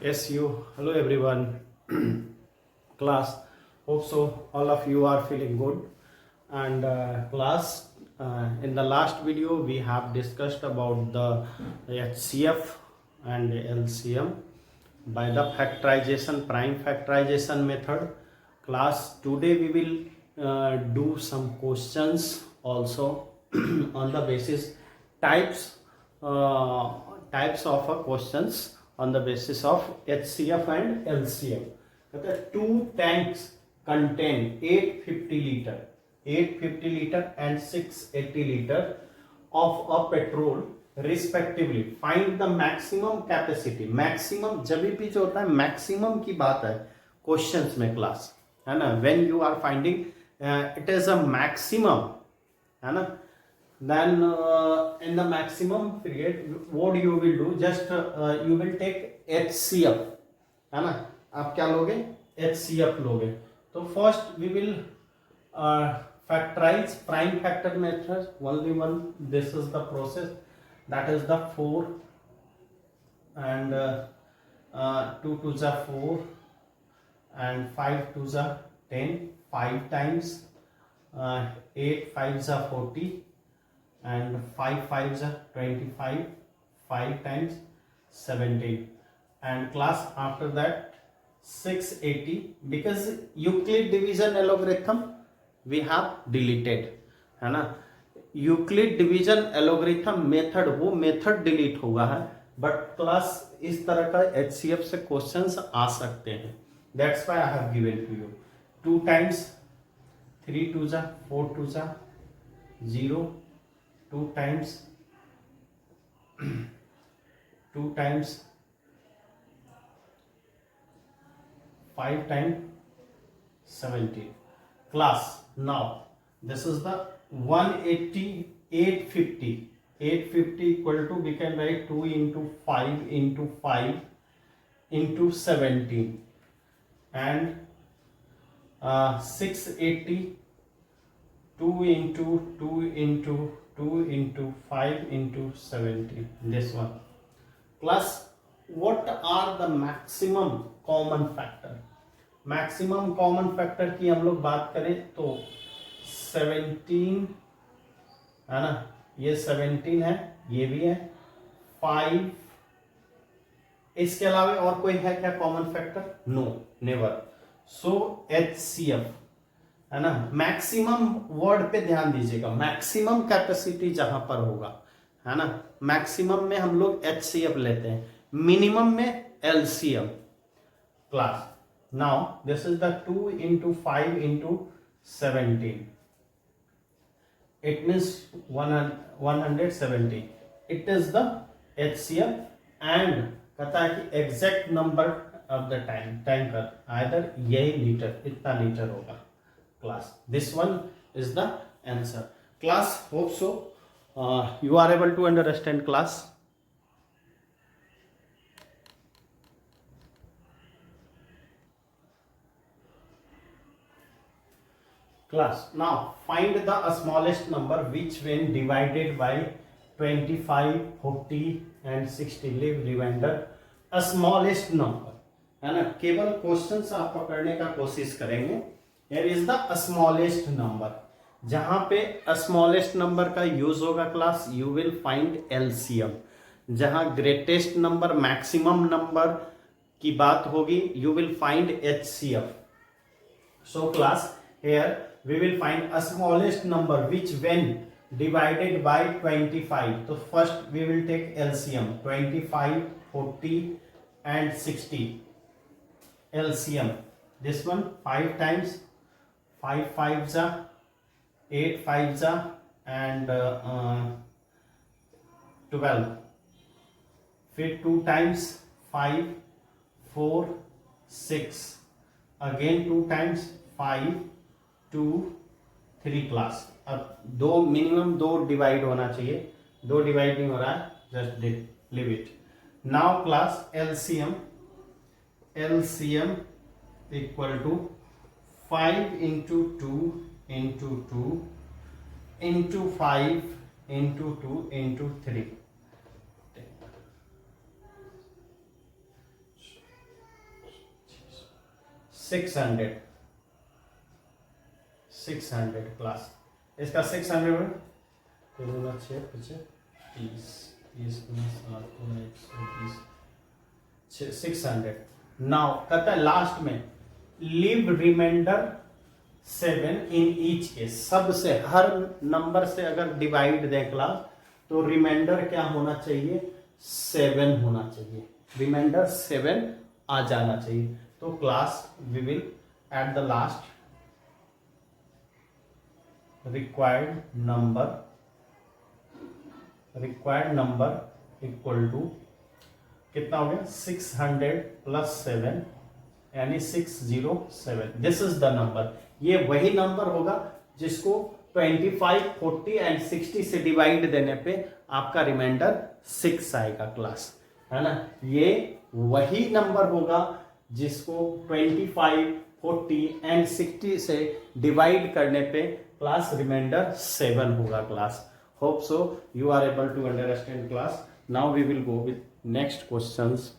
Yes, you. Hello, everyone. Class. Hope so. All of you are feeling good. And class. In the last video, we have discussed about the HCF and LCM by the factorization, prime factorization method. Class. Today we will do some questions also on the basis types types of questions on the basis of HCF and LCM. Okay, two tanks contain 850 liter and 680 liter of a petrol respectively. Find the maximum capacity. Maximum जब भी जो होता है maximum की बात है questions में class, है ना, when you are finding it is a maximum, है ना, then in the maximum period what you will do, just you will take HCF, है ना, आप क्या लोगे, HCF लोगे. तो first we will factorize prime factor method only one. This is the process, that is the 4 and 2 to the 4 and 5 to the 10, 5 times 8 5 the 40 and 5 5 the 25, 5 times 17, and class after that 680, because Euclid division algorithm we have deleted, है ना, Euclid division algorithm method वो method delete हुआ है, but class इस तरह का HCF से questions आ सकते हैं. That's why I have given to you 2 times 3 to the 4 to the 0, 2 times 2 times 5 times 17. Class, now this is the 180, 850 equal to, we can write 2 into 5 into 5 into 17 and 680, 2 into 2 into 2 into 5 into 17, this one. Plus, what are the maximum common factor? Maximum common factor की हम लोग बात करें तो 17 है ना, ये 17 है, ये भी है 5. इसके अलावा और कोई है क्या common factor? No, never. So HCF, है ना, मैक्सिमम वर्ड पे ध्यान दीजिएगा, मैक्सिमम कैपेसिटी जहां पर होगा, है ना, मैक्सिमम में हम लोग HCF लेते हैं, मिनिमम में LCM. Class, now this is the 2 into 5 into 17, it means 170. it is the HCF and कहता है कि exact number of the tanker either यही लीटर, इतना लीटर होगा. Class, this one is the answer. Class, hope so you are able to understand class. Class, now find the smallest number which when divided by 25, 40 and 60 leave remainder a smallest number, है ना, केवल questions आप पकड़ने का कोशिश करेंगे. Here is the smallest number. जहां पे स्मॉलेस्ट नंबर का यूज होगा class, you will find LCM. जहां ग्रेटेस्ट नंबर, मैक्सिमम नंबर की बात होगी, you will find HCF. So class, here we will find a smallest number which when divided by 25. So first we will take LCM 25, 40 and 60. LCM, this one 5 times 5 5s are 8 5s are and 12. फिर 2 times 5 4 6, again 2 times 5 2 3. Class, अब दो minimum 2 divide होना चाहिए, 2 divide नहीं हो रहा है, just leave it. Now class, LCM equal to 5 into 2 into 2 into 5 into 2 into 3. 600 class, इसका 600 3 6 पीछे 30 30 7 120 600। नाउ कहता है लास्ट में leave remainder 7 in each case, सबसे हर नंबर से अगर डिवाइड दें क्लास तो रिमाइंडर क्या होना चाहिए, 7 होना चाहिए, रिमाइंडर 7 आ जाना चाहिए। तो class we will at the last required number equal to कितना हो गया 600 प्लस 7 यानी 607। दिस इज द नंबर, ये वही नंबर होगा जिसको 25, 40 एंड 60 से डिवाइड देने पे आपका रिमाइंडर 6 आएगा क्लास, है ना। ये वही नंबर होगा जिसको 25, 40 एंड 60 से डिवाइड करने पे क्लास रिमाइंडर 7 होगा class. Hope so you are able to understand class. Now we will go with next questions.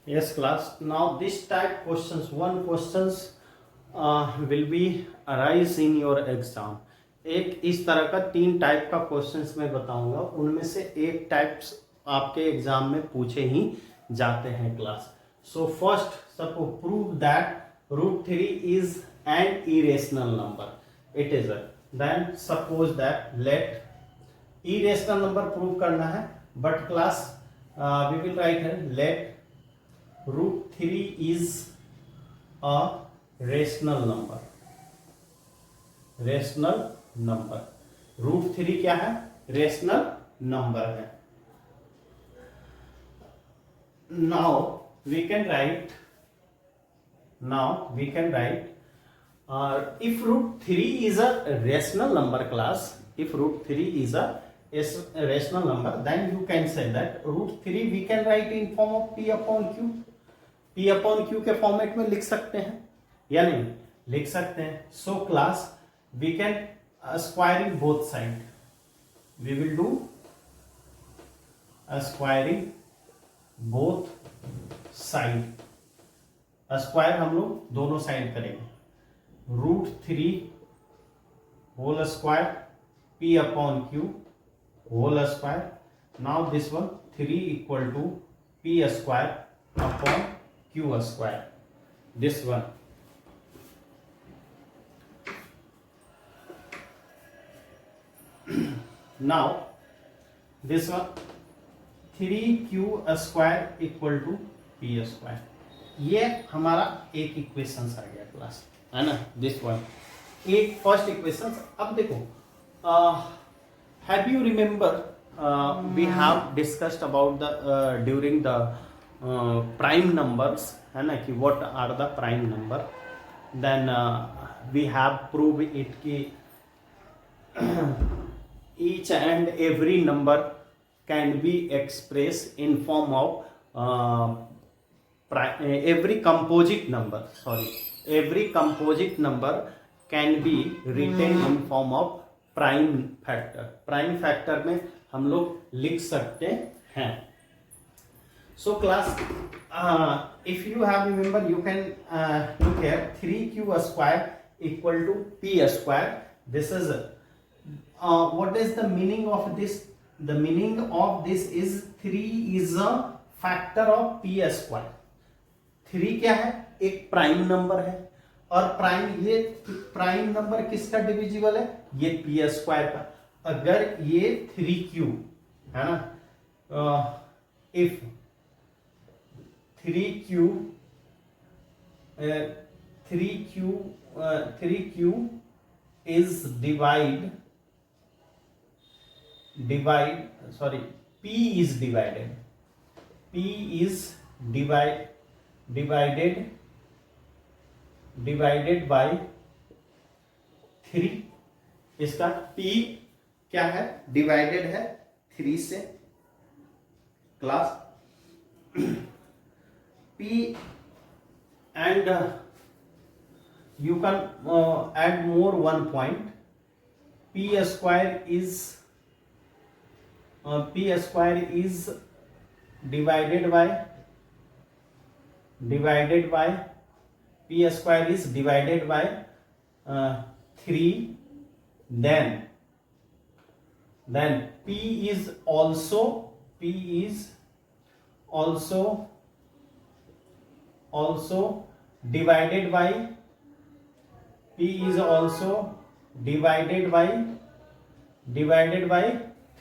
Yes class, now this type questions, one questions will be arise in your exam। एक इस तरह का 3 type का questions मैं बताऊंगा, उनमें से एक टाइप्स आपके एग्जाम में पूछे ही जाते हैं class. So first suppose prove that √3 is an irrational number, it is then suppose that let irrational number prove करना है, but class we will write है let √3 is a rational number। Rational number √3 क्या है, rational number है। Now we can write if √3 is a rational number class, if √3 is a rational number, then you can say that √3 we can write in form of p upon q। p upon q के format में लिख सकते हैं या नहीं, लिख सकते हैं। So class we can squaring both side, we will do squaring both side. Square हम लोग दोनों साइड करेंगे, √3 whole square p upon q whole square. Now this one 3 equal to p square upon q square, this one। now this one 3q square equal to p square, ये हमारा एक equation आ गया class, है ना। This one एक first equation. अब देखो have you remember we have discussed about the during the prime numbers, है ना, कि what are the prime number. Then we have prove it कि each and every number can be express in form of every composite number can be written in form of prime factor। Prime factor में हम लोग लिख सकते हैं। So class, if you have remember, you can look here 3q square equal to p square। This is what is the meaning of this? The meaning of this is 3 is a factor of p square। 3 क्या है, एक prime number है, और ये prime number किसका divisible है, ये p square का। अगर ये 3q है ना, if 3q is p is divided by 3। इसका p क्या है, डिवाइडेड है 3 से class. p and you can add more one point, p square is divided by p square is divided by 3, then p is also divided by divided by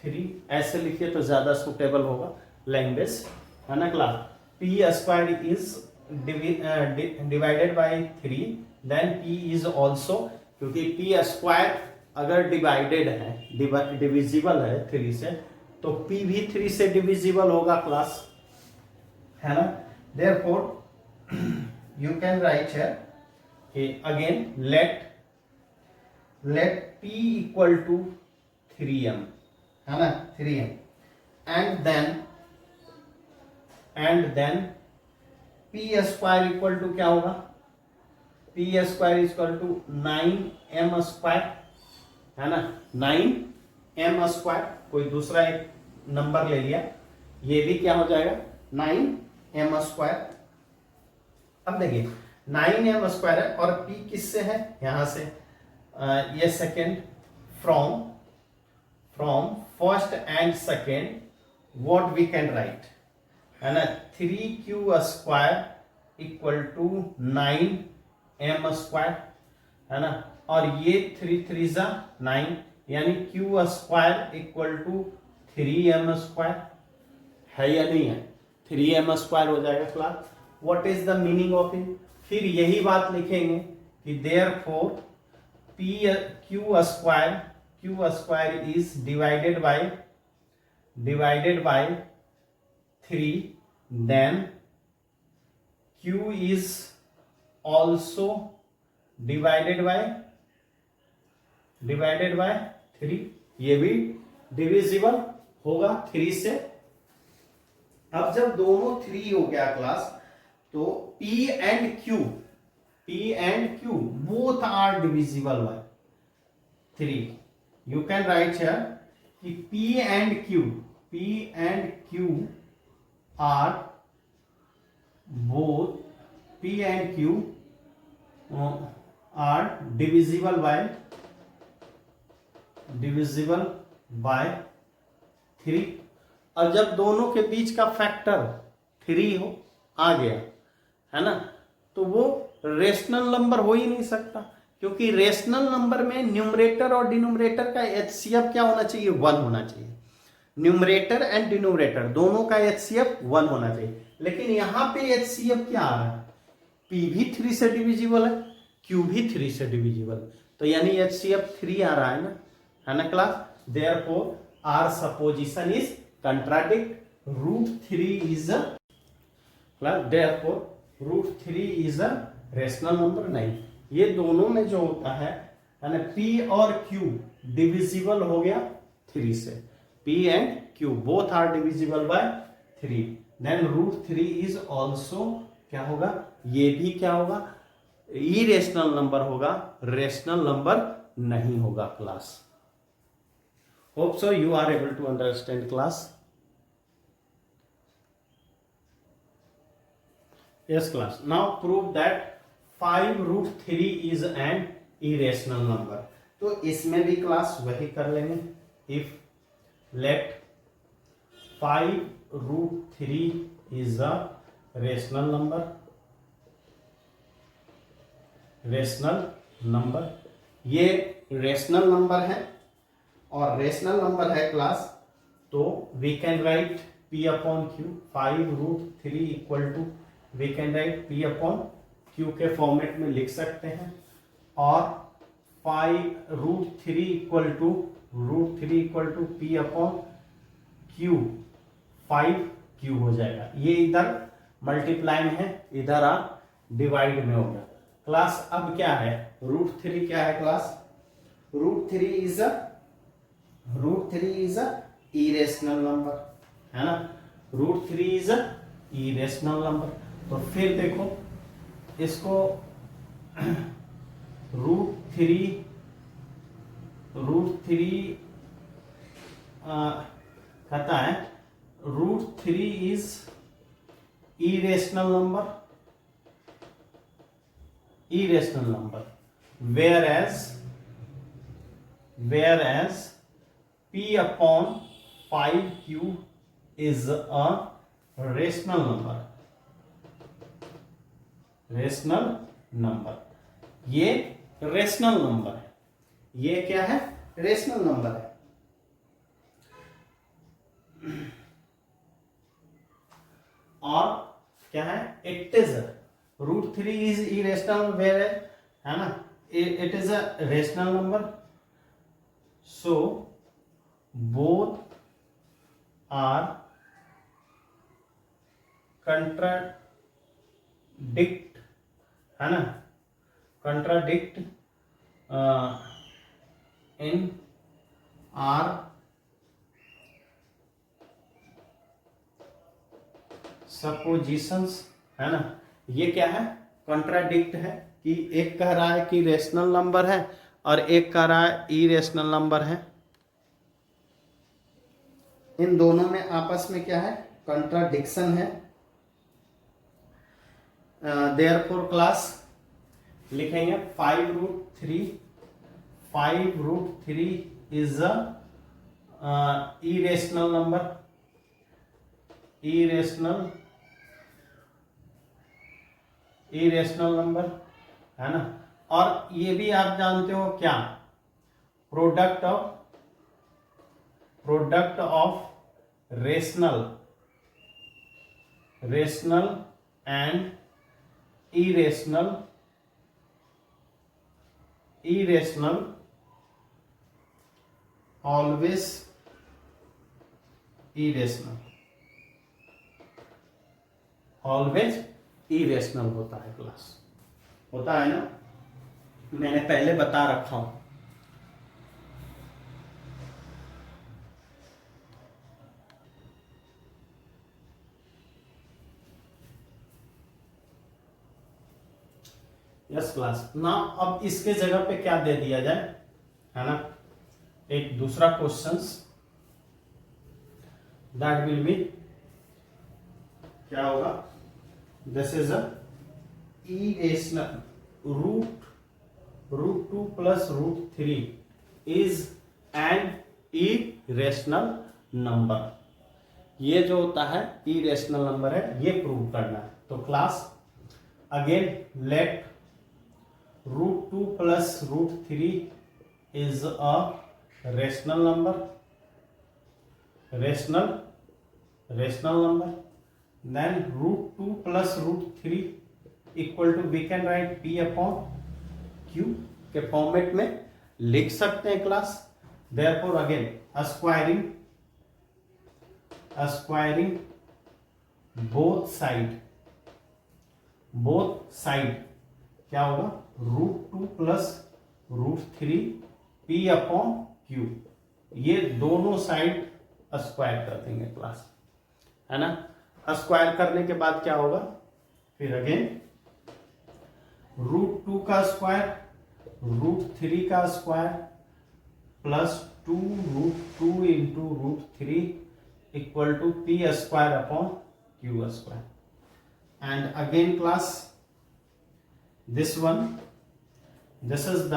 3, ऐसे लिखिए तो ज्यादा suitable होगा लैंग्वेज, है ना class. p square is divided by 3, then p is also, क्योंकि p square अगर divided है, डिविजिबल है 3 से, तो p भी 3 से डिविजिबल होगा क्लास, है ना। Therefore you can write here again let p equal to 3m, है ना, 3m, and then p square equal to क्या होगा, p square equal to 9m square, है ना, 9m स्क्वायर, कोई दूसरा एक नंबर ले लिया, ये भी क्या हो जाएगा 9m स्क्वायर। अब देखिए 9m स्क्वायर है और p किससे है, यहां से ये second, from first and second what we can write, है ना, 3q square equal to 9m square, है ना, और ये 3 3 9, यानी q square equal to 3m square, है या नहीं है, 3m स्क्वायर हो जाएगा class. What is the meaning of it, फिर यही बात लिखेंगे कि therefore q square is divided by 3, then q is also divided by 3, ये भी डिविजिबल होगा 3 से। अब जब दोनों 3 हो गया क्लास, तो p and q both are divisible by 3, you can write here कि p and q are both, p and q are divisible by 3। और जब दोनों के बीच का फैक्टर 3 हो आ गया, है ना, तो वो रेशनल नंबर हो ही नहीं सकता, क्योंकि रेशनल नंबर में न्यूमरेटर और डिनोमिनेटर का एचसीएफ क्या होना चाहिए, 1 होना चाहिए। न्यूमरेटर एंड डिनोमिनेटर दोनों का एचसीएफ 1 होना चाहिए, लेकिन यहां पे एचसीएफ क्या आ रहा है, p भी 3 से डिविजिबल है, q भी 3 से डिविजिबल, तो यानी एचसीएफ 3 आ रहा है ना class. Therefore our supposition is contradict, √3 is class, therefore √3 is a rational number नहीं। ये दोनों में जो होता है ना, p और q डिविजिबल हो गया 3 से, p and q both are divisible by 3, then √3 is also क्या होगा, ये भी क्या होगा, इरेशनल नंबर होगा, रेशनल नंबर नहीं होगा class. Hope so you are able to understand class. Yes class, now prove that 5√3 is an irrational number. तो इसमें भी क्लास वही कर लेंगे, if let 5√3 is a rational number, ये रेशनल नंबर है और रेशनल नंबर है क्लास, तो we can write p upon q, 5√3 equal to, we can write p upon q के फॉर्मेट में लिख सकते हैं, और 5√3 equal to p upon q, 5q हो जाएगा। ये इधर मल्टीप्लाई में है, इधर आप डिवाइड में हो गया क्लास। अब क्या है, √3 क्या है class, √3 is a irrational number, है ना, √3 इज अ इरेशनल नंबर। तो फिर देखो इसको √3 कहता है √3 is irrational number, whereas p upon 5q is a rational number. ये रेशनल नंबर है, ये क्या है, रेशनल नंबर है. और क्या है, it is √3 is irrational, where है ना, it is a rational number. So both are contradict, है ना, कंट्राडिक्ट इन आर सपोजिशंस, है ना. ये क्या है, कॉन्ट्राडिक्ट है कि एक कह रहा है कि रेशनल नंबर है और एक कह रहा है इरेशनल नंबर है. इन दोनों में आपस में क्या है, कॉन्ट्राडिक्शन है. देयरफॉर क्लास लिखेंगे 5√3 is a irrational number, irrational number, है ना. और ये भी आप जानते हो क्या, product of rational and irrational always irrational होता है क्लास, होता है ना, मैंने पहले बता रखा हूं. Yes class. ना अब इसके जगह पे क्या दे दिया जाए, है ना, एक दूसरा क्वेश्चंस, दैट विल बी, क्या होगा, this is a irrational √2 plus √3 is an irrational number. ये जो होता है इरेशनल नंबर है, ये प्रूव करना है. तो class again let √2 plus √3 is a rational number, then √2 plus √3 equal to, we can write p upon q के फॉर्मेट में लिख सकते हैं class. Therefore again squaring both side क्या होगा, √2 प्लस √3 p अपॉन q, ये दोनों साइड स्क्वायर कर देंगे क्लास, है ना. स्क्वायर करने के बाद क्या होगा, फिर अगेन √2 का स्क्वायर, √3 का square plus 2√2 into √3 equal to p square upon q square. And again class this is the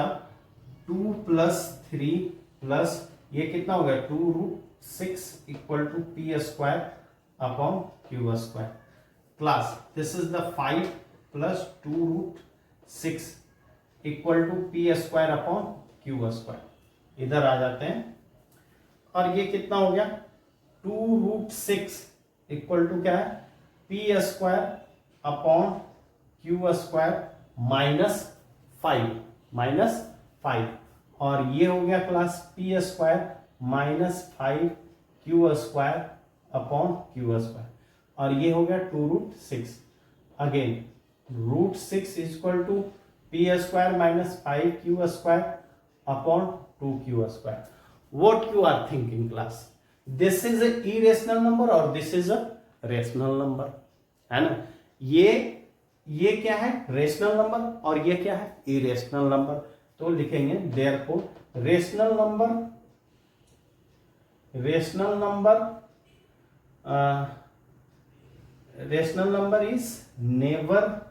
2 plus 3 plus ये कितना हो गया, 2√6 equal to p square upon q square. Class this is the 5 plus 2√6 equal to p square upon q square. इधर आ जाते हैं और ये कितना हो गया, 2√6 इक्वल टू क्या है, p square upon q square -5 और ये हो गया class p square -5 q square upon q square और ये हो गया 2√6. Again √6 equal to p square -5q square upon 2q square. What you are thinking class, this is a irrational number और this is a rational number, है ना. ये क्या है, रेशनल नंबर और ये क्या है, इरेशनल नंबर. तो लिखेंगे therefore rational number rational number is never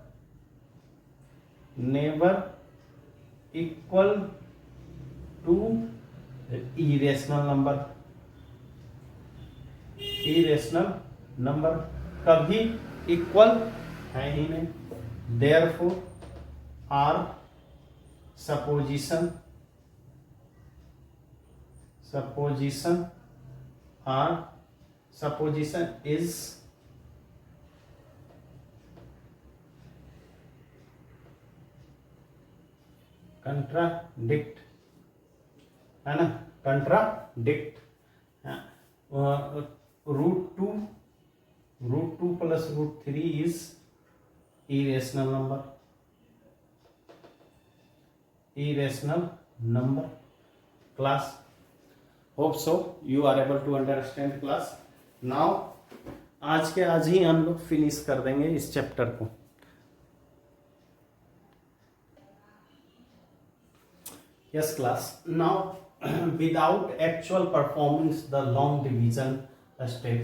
equal to irrational number कभी इक्वल है ही नहीं. Therefore our supposition is contradict, है ना, contradict. Root two plus root 3 is irrational number. Class, hope so you are able to understand class. Now आज के आज ही हम लोग फिनिश कर देंगे इस चैप्टर को. Yes class. Now without actual performing the long division step,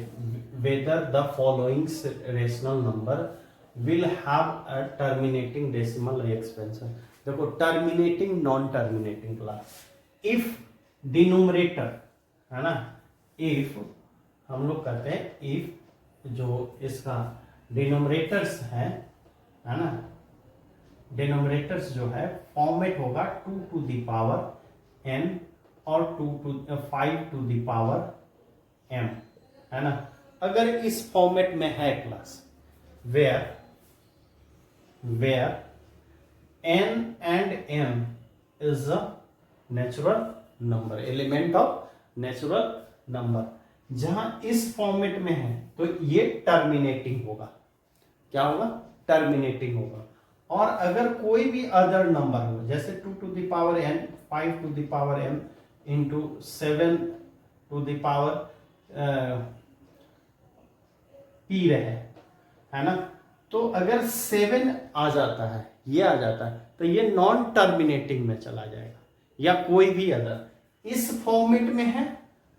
whether the following rational number will have a terminating decimal expansion. देखो terminating non terminating class. If denominator है ना, if हम लोग कहते हैं if जो इसका डिनोमिनेटर्स है ना, डिनोमिनेटर्स जो है फॉर्मेट होगा 2 to the power n और 5 to the power m, है ना. अगर इस फॉर्मेट में है class where n and m is a natural number, element of natural number, जहां इस फॉर्मेट में है तो ये टर्मिनेटिंग होगा. क्या होगा? टर्मिनेटिंग होगा. और अगर कोई भी अदर नंबर हो, जैसे 2 to the power n, 5 to the power m into 7 to the power p रहे, है ना, तो अगर 7 आ जाता है, ये आ जाता है, तो ये नॉन टर्मिनेटिंग में चला जाएगा. या कोई भी अदर इस फॉर्मेट में है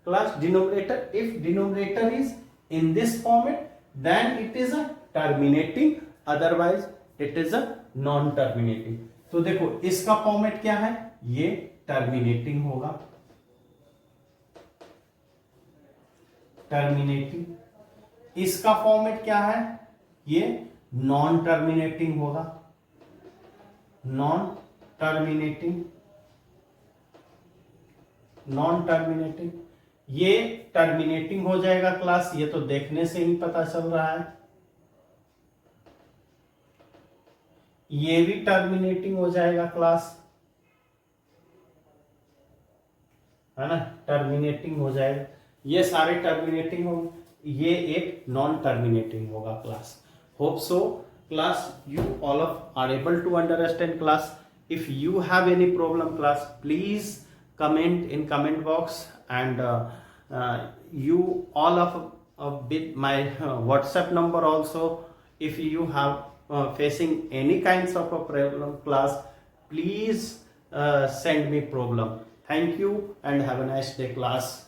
class denominator, if denominator is in this format then it is a terminating, otherwise it is a non terminating. तो देखो इसका फॉर्मेट क्या है, ये टर्मिनेटिंग होगा, टर्मिनेटिंग. इसका फॉर्मेट क्या है, ये नॉन टर्मिनेटिंग होगा, नॉन टर्मिनेटिंग. ये टर्मिनेटिंग हो जाएगा क्लास, ये तो देखने से ही पता चल रहा है. ये भी टर्मिनेटिंग हो जाएगा क्लास, है ना, टर्मिनेटिंग हो जाएगा. ये सारे टर्मिनेटिंग हो, ये एक नॉन टर्मिनेटिंग होगा class. Hope so class you all of are able to understand class. If you have any problem class, please comment in comment box, and you all of with my WhatsApp number also. If you have facing any kinds of a problem class, please send me problem. Thank you and have a nice day class.